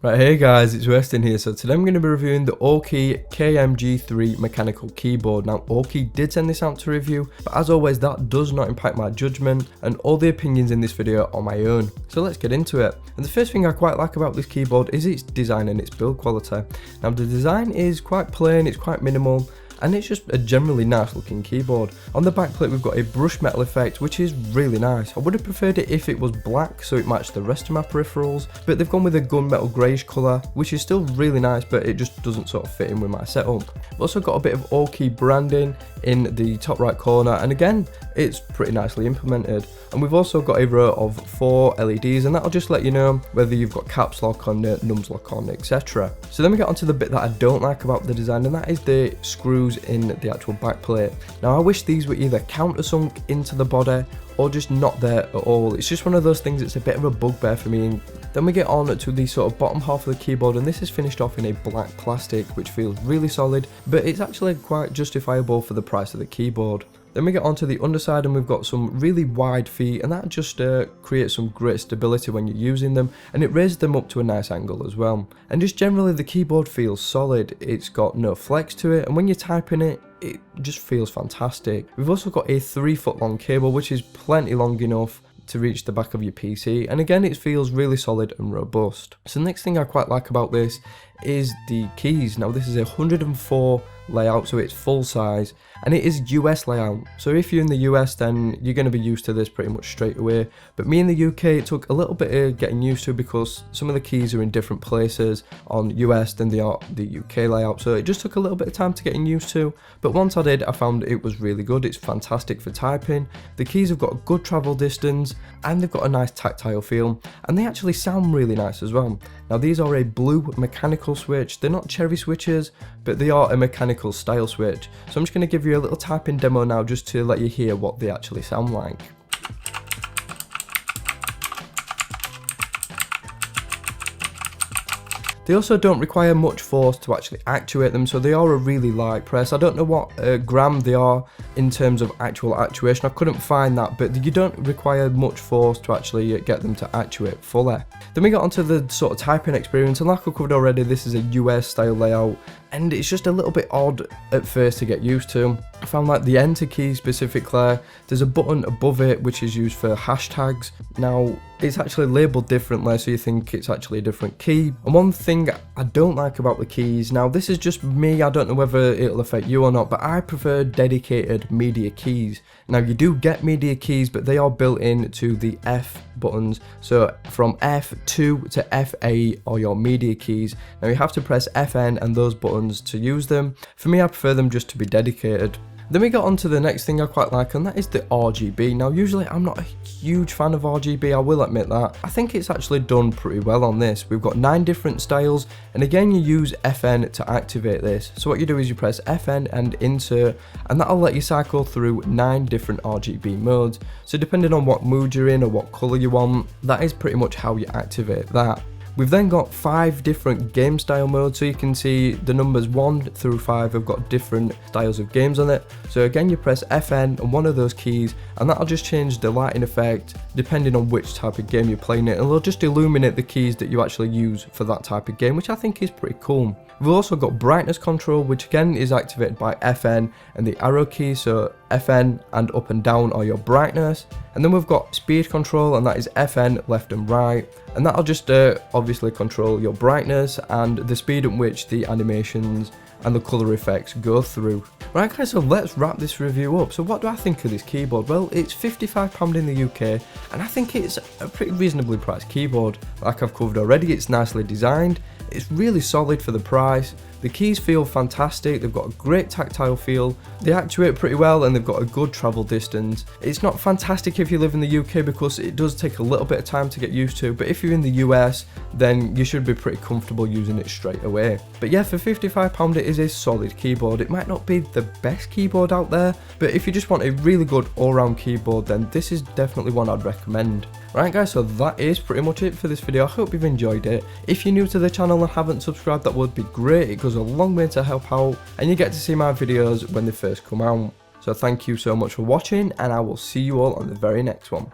Right, hey guys, it's Weston here. So today I'm going to be reviewing the Aukey KM-G3 mechanical keyboard. Now Aukey did send this out to review, but as always that does not impact my judgment, and all the opinions in this video are my own. So let's get into it. And the first thing I quite like about this keyboard is its design and its build quality. Now the design is quite plain, it's quite minimal, and it's just a generally nice looking keyboard. On the backplate we've got a brushed metal effect, which is really nice. I would have preferred it if it was black so it matched the rest of my peripherals, but they've gone with a gunmetal greyish colour, which is still really nice, but it just doesn't sort of fit in with my setup. We've also got a bit of Aukey branding in the top right corner, and again it's pretty nicely implemented. And we've also got a row of 4 LEDs, and that'll just let you know whether you've got caps lock on, nums lock on, etc. So then we get onto the bit that I don't like about the design, and that is the screws in the actual backplate. Now I wish these were either countersunk into the body or just not there at all. It's just one of those things that's a bit of a bugbear for me. And then we get on to the sort of bottom half of the keyboard, and this is finished off in a black plastic which feels really solid, but it's actually quite justifiable for the price of the keyboard. Then we get onto the underside, and we've got some really wide feet, and that just creates some great stability when you're using them, and it raises them up to a nice angle as well. And just generally the keyboard feels solid, it's got no flex to it, and when you're typing it, it just feels fantastic. We've also got a 3-foot long cable, which is plenty long enough to reach the back of your PC, and again it feels really solid and robust. So the next thing I quite like about this is the keys. Now this is a 104 layout, so it's full size, and it is US layout, so if you're in the US then you're going to be used to this pretty much straight away. But me in the UK, it took a little bit of getting used to because some of the keys are in different places on US than they are the UK layout, so it just took a little bit of time to getting used to, but once I did I found it was really good. It's fantastic for typing. The keys have got a good travel distance, and they've got a nice tactile feel, and they actually sound really nice as well. Now these are a blue mechanical switch. They're not cherry switches, but they are a mechanical style switch. So I'm just going to give you a little typing demo now just to let you hear what they actually sound like. They also don't require much force to actually actuate them, so they are a really light press. I don't know what gram they are in terms of actual actuation, I couldn't find that, but you don't require much force to actually get them to actuate fully. Then we got onto the sort of typing experience, and like I covered already, this is a US style layout, and it's just a little bit odd at first to get used to. I found like the enter key specifically, there's a button above it which is used for hashtags. Now it's actually labelled differently, so you think it's actually a different key. And one thing I don't like about the keys, now this is just me, I don't know whether it'll affect you or not, but I prefer dedicated media keys. Now you do get media keys, but they are built into the F buttons, so from F2 to F8 are your media keys. Now you have to press FN and those buttons to use them. For me, I prefer them just to be dedicated. Then we got on to the next thing I quite like, and that is the RGB. Now usually I'm not a huge fan of RGB, I will admit that. I think it's actually done pretty well on this. We've got 9 different styles, and again you use FN to activate this. So what you do is you press FN and insert, and that'll let you cycle through 9 different RGB modes. So depending on what mood you're in or what colour you want, that is pretty much how you activate that. We've then got 5 different game style modes, so you can see the numbers 1 through 5 have got different styles of games on it. So again you press FN and one of those keys, and that'll just change the lighting effect depending on which type of game you're playing it, and it'll just illuminate the keys that you actually use for that type of game, which I think is pretty cool. We've also got brightness control, which again is activated by FN and the arrow key, so FN and up and down are your brightness. And then we've got speed control, and that is FN left and right, and that'll just obviously control your brightness and the speed at which the animations and the colour effects go through. Right guys, so let's wrap this review up. So what do I think of this keyboard? Well, it's £55 in the UK, and I think it's a pretty reasonably priced keyboard. Like I've covered already, it's nicely designed, it's really solid for the price. The keys feel fantastic, they've got a great tactile feel, they actuate pretty well, and they've got a good travel distance. It's not fantastic if you live in the UK because it does take a little bit of time to get used to, but if you're in the US then you should be pretty comfortable using it straight away. But yeah, for £55 it is a solid keyboard. It might not be the best keyboard out there, but if you just want a really good all-round keyboard then this is definitely one I'd recommend. Right guys, so that is pretty much it for this video. I hope you've enjoyed it. If you're new to the channel and haven't subscribed, that would be great. It goes a long way to help out, and you get to see my videos when they first come out. So thank you so much for watching, and I will see you all on the very next one.